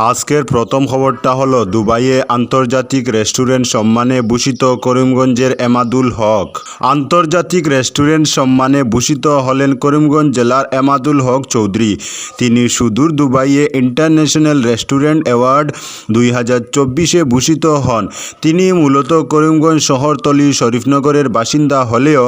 আজকের প্রথম খবরটা হলো দুবাইয়ে আন্তর্জাতিক রেস্টুরেন্ট সম্মানে ভূষিত করিমগঞ্জের এমাদুল হক। আন্তর্জাতিক রেস্টুরেন্ট সম্মানে ভূষিত হলেন করিমগঞ্জ জেলার এমাদুল হক চৌধুরী। তিনি সুদূর দুবাইয়ে ইন্টারন্যাশনাল রেস্টুরেন্ট অ্যাওয়ার্ড 2024-এ ভূষিত হন। তিনি মূলত করিমগঞ্জ শহরতলি শরীফনগরের বাসিন্দা হলেও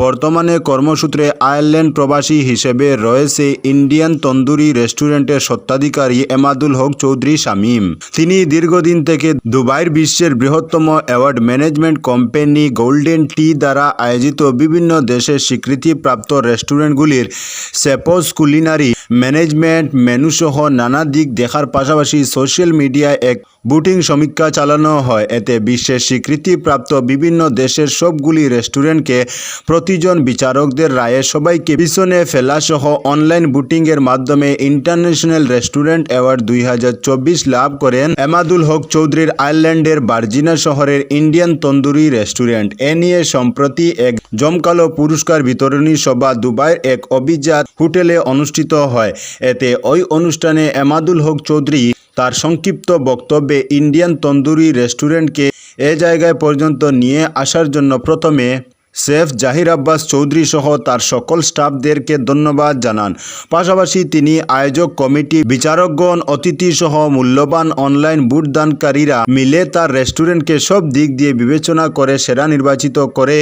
বর্তমানে কর্মসূত্রে আয়ারল্যান্ড প্রবাসী হিসেবে রয়েছে ইন্ডিয়ান তন্দুরি রেস্টুরেন্টের স্বত্বাধিকারী এমাদুল হক চৌধুরী শামীম। তিনি দীর্ঘদিন থেকে দুবাইয়ের বিশ্বের বৃহত্তম অ্যাওয়ার্ড ম্যানেজমেন্ট কোম্পানি গোল্ডেন টি দ্বারা আয়োজিত বিভিন্ন দেশের স্বীকৃতিপ্রাপ্ত রেস্টুরেন্টগুলির সেপোস কুলিনারি ম্যানেজমেন্ট মেনুসহ নানা দিক দেখার পাশাপাশি সোশ্যাল মিডিয়ায় এক বুটিং সমীক্ষা চালানো হয়। এতে বিশ্বের স্বীকৃতিপ্রাপ্ত বিভিন্ন দেশের সবগুলি রেস্টুরেন্টকে প্রতিজন বিচারকদের রায়ে সবাইকে পিছনে ফেলাসহ অনলাইন বুটিংয়ের মাধ্যমে ইন্টারন্যাশনাল রেস্টুরেন্ট অ্যাওয়ার্ড 2024 লাভ করেন এমাদুল হক চৌধুরীর আয়ারল্যান্ডের ভার্জিনা শহরের ইন্ডিয়ান তন্দুরি রেস্টুরেন্ট। এ নিয়ে সম্প্রতি এক জমকালো পুরস্কার বিতরণী সভা দুবাইয়ের এক অভিজাত হোটেলে অনুষ্ঠিত হয়। এতে ওই অনুষ্ঠানে এমাদুল হক চৌধুরী তার সংক্ষিপ্ত বক্তব্যে ইন্ডিয়ান তন্দুরি রেস্টুরেন্টকে এ জায়গায় পর্যন্ত নিয়ে আসার জন্য প্রথমে শেফ জাহির আব্বাস চৌধুরী সহ তার সকল স্টাফদেরকে ধন্যবাদ জানান। পাশাপাশি তিনি আয়োজক কমিটি, বিচারকগণ, অতিথি সহ মূল্যবান অনলাইন ভোটদানকারীরা মিলে তার রেস্টুরেন্টকে সব দিক দিয়ে বিবেচনা করে সেরা নির্বাচিত করে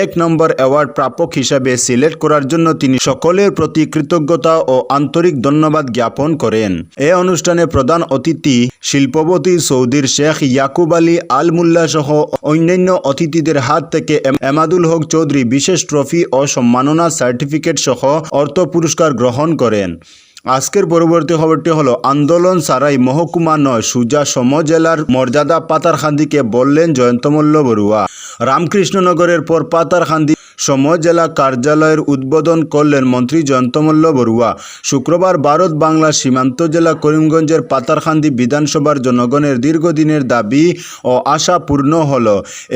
1 নম্বর অ্যাওয়ার্ড প্রাপক হিসাবে সিলেক্ট করার জন্য তিনি সকলের প্রতি কৃতজ্ঞতা ও আন্তরিক ধন্যবাদ জ্ঞাপন করেন। এ অনুষ্ঠানে প্রধান অতিথি শিল্পপতি সৌদির শেখ ইয়াকুব আলী আল মুল্লা সহ অন্যান্য অতিথিদের হাত থেকে এমাদুল হক চৌধুরী বিশেষ ট্রফি ও সম্মাননা সার্টিফিকেট সহ অর্থ পুরস্কার গ্রহণ করেন। আজকের পরবর্তী খবরটি হলো আন্দোলন ছাড়াই মহকুমা নয় সোজা সমজেলার মর্যাদা পাতারকান্দিকে বললেন জয়ন্তমল্ল বড়ুয়া। রামকৃষ্ণনগরের পর পাতারকান্দি সমজেলা কার্যালয়ের উদ্বোধন করলেন মন্ত্রী জয়ন্তমল্ল বড়ুয়া। শুক্রবার ভারত বাংলা সীমান্ত জেলা করিমগঞ্জের পাতারকান্দি বিধানসভার জনগণের দীর্ঘদিনের দাবি ও আশা পূর্ণ হল।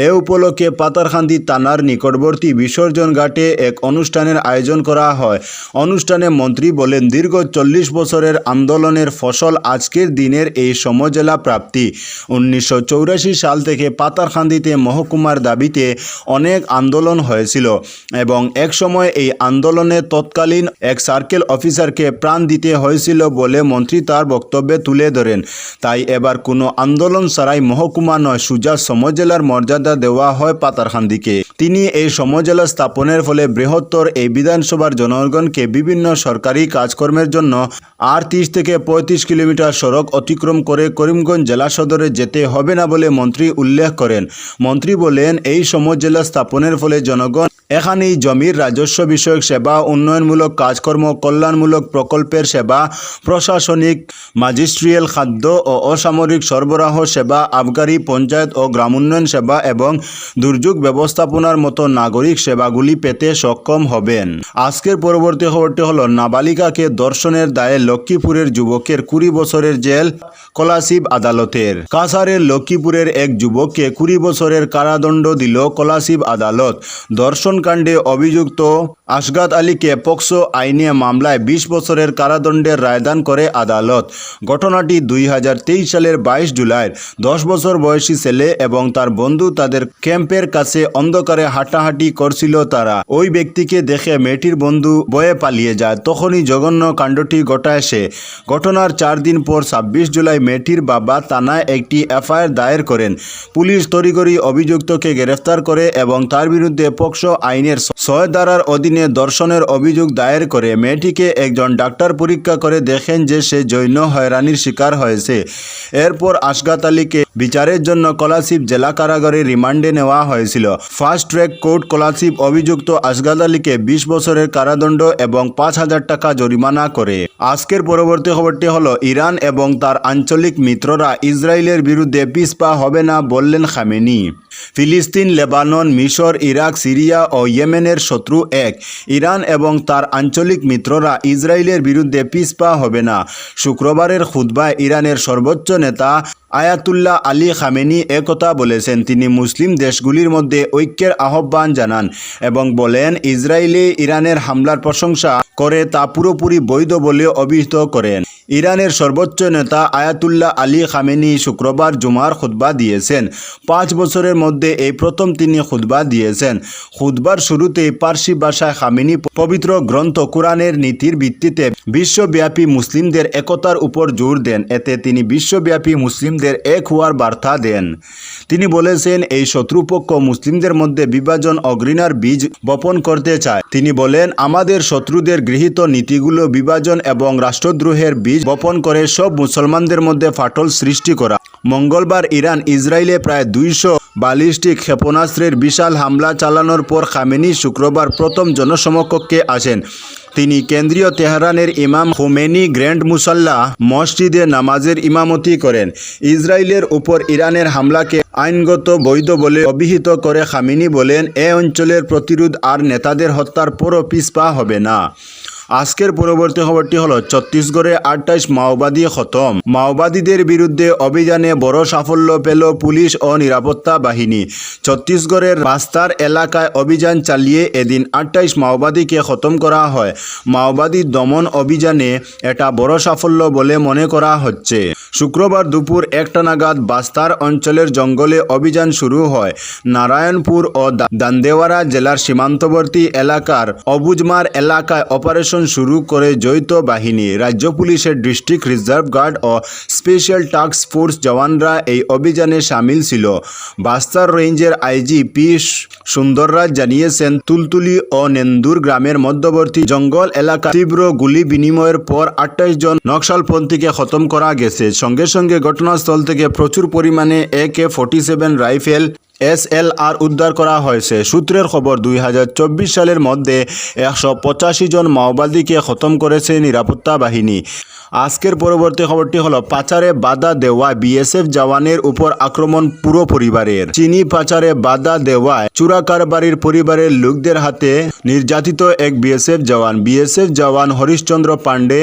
এ উপলক্ষে পাতারকান্দি থানার নিকটবর্তী বিসর্জন ঘাটে এক অনুষ্ঠানের আয়োজন করা হয়। অনুষ্ঠানে মন্ত্রী বলেন, দীর্ঘ 40 বছরের আন্দোলনের ফসল আজকের দিনের এই সমজেলা প্রাপ্তি। 1984 সাল থেকে পাতারকান্দিতে মহকুমার দাবিতে অনেক আন্দোলন হয়েছিল এবং এক সময় এই আন্দোলনে তৎকালীন এক সার্কেল অফিসারকে প্রাণ দিতে হয়েছিল বলে মন্ত্রী তার বক্তব্যে তুলে ধরেন। তাই এবার কোনো আন্দোলন ছাড়াই মহকুমা নয় সোজা সমজেলার মর্যাদা দেওয়া হয় পাতারকান্দিকে। তিনি এই সমজেলা স্থাপনের ফলে বৃহত্তর এই বিধানসভার জনগণকে বিভিন্ন সরকারি কাজকর্মের জন্য 30 থেকে 35 কিলোমিটার সড়ক অতিক্রম করে করিমগঞ্জ জেলা সদরে যেতে হবে না বলে মন্ত্রী উল্লেখ করেন। মন্ত্রী বলেন, এই সমজেলা স্থাপনের ফলে জনগণ এখানেই জমির রাজস্ব বিষয়ক সেবা, উন্নয়নমূলক কাজকর্ম, কল্যাণমূলক প্রকল্পের সেবা, প্রশাসনিক ম্যাজিস্ট্রিয়াল খাদ্য ও অসামরিক সরবরাহ সেবা, আবগারি, পঞ্চায়েত ও গ্রামোন্নয়ন সেবা এবং দুর্যোগ ব্যবস্থাপনার মতো নাগরিক সেবাগুলি পেতে সক্ষম হবেন। আজকের পরবর্তী খবরটি হলো নাবালিকাকে ধর্ষণের দায়ে লক্ষ্মীপুরের যুবকের 20 বছরের জেল কলাশিব আদালতের। কাছাড়ের লক্ষ্মীপুরের এক যুবককে 20 বছরের কারাদণ্ড দিল কলাশিব আদালত। ধর্ষণকাণ্ডে অভিযুক্ত আশগাত আলীকে পক্সো আইনে মামলায় 20 বছরের কারাদণ্ডের রায়দান করে আদালত। ঘটনাটি 2023 সালের 22 জুলাই। 10 বছর বয়সী ছেলে এবং তার বন্ধু তাদের ক্যাম্পের কাছে অন্ধকারে হাঁটাহাঁটি করছিল। তারা ওই ব্যক্তিকে দেখে মেয়েটির বন্ধু বয়ে পালিয়ে যায়। তখনই জঘন্য কাণ্ডটি ঘটায় সে। ঘটনার 4 দিন পর 26 জুলাই মেয়েটির বাবা থানায় একটি এফআইআর দায়ের করেন। পুলিশ তড়িঘড়ি অভিযুক্তকে গ্রেফতার করে এবং তার বিরুদ্ধে পক্সো আইনের 6 ধারার অধীনে ধর্ষণের অভিযোগ দায়ের করে। মেয়েটিকে একজন ডাক্তার পরীক্ষা করে দেখেন যে সে যৌন হয়রানির শিকার হয়েছে। এরপর আশগাত আলীকে বিচারের জন্য কলাশিব জেলা কারাগারে রিমান্ডে নেওয়া হয়েছিল। ফাস্ট ট্র্যাক কোর্ট কলাশিব অভিযুক্ত আশগাত আলীকে 20 বছরের কারাদণ্ড এবং 5,000 টাকা জরিমানা করে। আজকের পরবর্তী খবরটি হলো ইরান এবং তার আঞ্চলিক মিত্ররা ইসরায়েলের বিরুদ্ধে পিছপা হবে না বললেন খামেনি। ফিলিস্তিন, লেবানন, মিশর, ইরাক, সিরিয়া ও ইয়েমেনের শত্রু এক। ইরান এবং তার আঞ্চলিক মিত্ররা ইসরায়েলের বিরুদ্ধে পিছপা হবে না। শুক্রবারের খুতবায় ইরানের সর্বোচ্চ নেতা আয়াতুল্লাহ আলী খামেনি একথা বলেছেন। তিনি মুসলিম দেশগুলির মধ্যে ঐক্যের আহ্বান জানান এবং বলেন, ইসরায়েলে ইরানের হামলার প্রশংসা করে তা পুরোপুরি বৈধ বলে অভিহিত করেন। ইরানের সর্বোচ্চ নেতা আয়াতুল্লাহ আলী খামেনি শুক্রবার জুমার খুতবা দিয়েছেন। 5 বছরের মধ্যে এই প্রথম তিনি খুতবা দিয়েছেন। খুতবার শুরুতেই পার্সি ভাষায় খামেনি পবিত্র গ্রন্থ কুরআনের নীতির ভিত্তিতে বিশ্বব্যাপী মুসলিমদের একতার উপর জোর দেন। এতে তিনি বিশ্বব্যাপী মুসলিমদের এক হওয়ার বার্তা দেন। তিনি বলেছেন, এই শত্রুপক্ষ মুসলিমদের মধ্যে বিভাজন ও ঘৃণার বীজ বপন করতে চায়। তিনি বলেন, আমাদের শত্রুদের গৃহীত নীতিগুলো বিভাজন এবং রাষ্ট্রদ্রোহের বীজ বপন করে সব মুসলমানদের মধ্যে ফাটল সৃষ্টি করা। মঙ্গলবার ইরান ইসরায়েলে প্রায় 200 ব্যালিস্টিক ক্ষেপণাস্ত্রের বিশাল হামলা চালানোর পর খামেনি শুক্রবার প্রথম জনসমক্ষে আসেন। তিনি কেন্দ্রীয় তেহরানের ইমাম খোমেনি গ্র্যান্ড মুসাল্লা মসজিদে নামাজের ইমামতি করেন। ইসরায়েলের উপর ইরানের হামলাকে আইনগত বৈধ বলে অভিহিত করে খামেনি বলেন, এ অঞ্চলের প্রতিরোধ আর নেতাদের হত্যার পরও পিছপা হবে না। আজকের পরবর্তী খবরটি হলো, ছত্তিশগড়ে 28 মাওবাদী খতম। মাওবাদীদের বিরুদ্ধে অভিযানে বড় সাফল্য পেল পুলিশ ও নিরাপত্তা বাহিনী। ছত্তিশগড়ের বাস্তার এলাকায় অভিযান চালিয়ে এদিন 28 মাওবাদীকে খতম করা হয়। মাওবাদী দমন অভিযানে এটা বড় সাফল্য বলে মনে করা হচ্ছে। শুক্রবার দুপুর 1টা নাগাদ বাস্তার অঞ্চলের জঙ্গলে অভিযান শুরু হয়। নারায়ণপুর ও দান্দেওয়াড়া জেলার সীমান্তবর্তী এলাকার অবুজমার এলাকায় অপারেশন শুরু করে যৌথ বাহিনী, রাজ্য পুলিশের ডিস্ট্রিক্ট রিজার্ভ গার্ড ও স্পেশাল টাস্ক ফোর্স জওয়ানরা এই অভিযানে সামিল ছিল। বাস্তার রেঞ্জের আইজি পি সুন্দররাজ জানিয়েছেন, তুলতুলি ও নেন্দুর গ্রামের মধ্যবর্তী জঙ্গল এলাকা তীব্র গুলি বিনিময়ের পর 28 জন নকশালপন্থীকে খতম করা গেছে। সঙ্গে সঙ্গে ঘটনাস্থল থেকে প্রচুর পরিমাণে AK-47 রাইফেল SLR উদ্ধার করা হয়েছে। সূত্রের খবর, 2024 সালের মধ্যে 185 জন মাওবাদীকে খতম করেছে নিরাপত্তা বাহিনী। আজকের পরবর্তী খবরটি হলো, পাচারে বাধা দেওয়া বিএসএফ জওয়ানের উপর আক্রমণ পুরো পরিবারের। চিনি পাচারে বাধা দেওয়ায় চোরাকারবারির পরিবারের লোকদের হাতে নির্যাতিত এক বিএসএফ জওয়ান হরিশচন্দ্র পাণ্ডে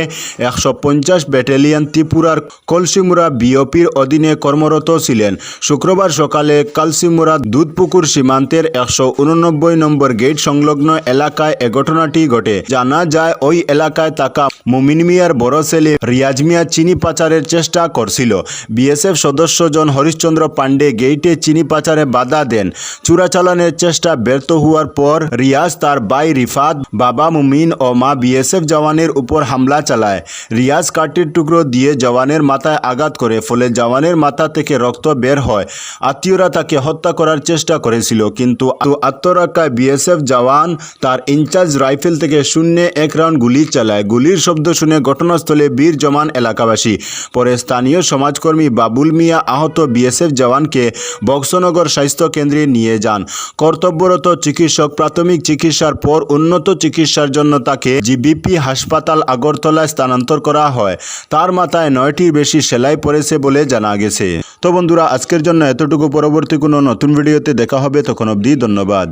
150 ব্যাটালিয়ন ত্রিপুরার কলসিমুড়া বিওপির অধীনে কর্মরত ছিলেন। শুক্রবার সকালে কালসিমুড়া দুধপুকুর সীমান্তের 189 নম্বর গেট সংলগ্ন এলাকায় এ ঘটনাটি ঘটে। জানা যায়, ওই এলাকায় থাকা মুমিন মিয়ার বড় ছেলে রিয়াজ মিয়া চিনি পাচারের চেষ্টা করছিল। বিএসএফ সদস্যজন হরিশচন্দ্র পাণ্ডে গেইটে চিনি পাচারে বাধা দেন। চোরাচালানের চেষ্টা ব্যর্থ হওয়ার পর রিয়াজ তার ভাই রিফাত, বাবা মুমিন ও মা বিএসএফ জওয়ানের উপর হামলা চালায়। রিয়াজ কাঠির টুকরো দিয়ে জওয়ানের মাথায় আঘাত করে, ফলে জওয়ানের মাথা থেকে রক্ত বের হয়। আত্মীয়রা তাকে হত্যা করার চেষ্টা করেছিল, কিন্তু আত্মরক্ষায় বিএসএফ জওয়ান তার ইনচার্জ রাইফেল থেকে শূন্যে 1 রাউন্ড গুলি চালায়। গুলির শব্দ শুনে ঘটনাস্থলে বীর জমান এলাকাবাসী। পরে স্থানীয় সমাজকর্মী বাবুল মিয়া আহত বিএসএফ জওয়ানকে বক্সনগর স্বাস্থ্য কেন্দ্রে নিয়ে যান। কর্তব্যরত চিকিৎসক প্রাথমিক চিকিৎসার পর উন্নত চিকিৎসার জন্য তাকে জিবিপি হাসপাতাল আগরতলায় স্থানান্তর করা হয়। তার মাথায় 9টির বেশি সেলাই পড়েছে বলে জানা গেছে। তো বন্ধুরা, আজকের জন্য এতটুকু। পরবর্তী কোনো নতুন ভিডিওতে দেখা হবে, তখন অবধি ধন্যবাদ।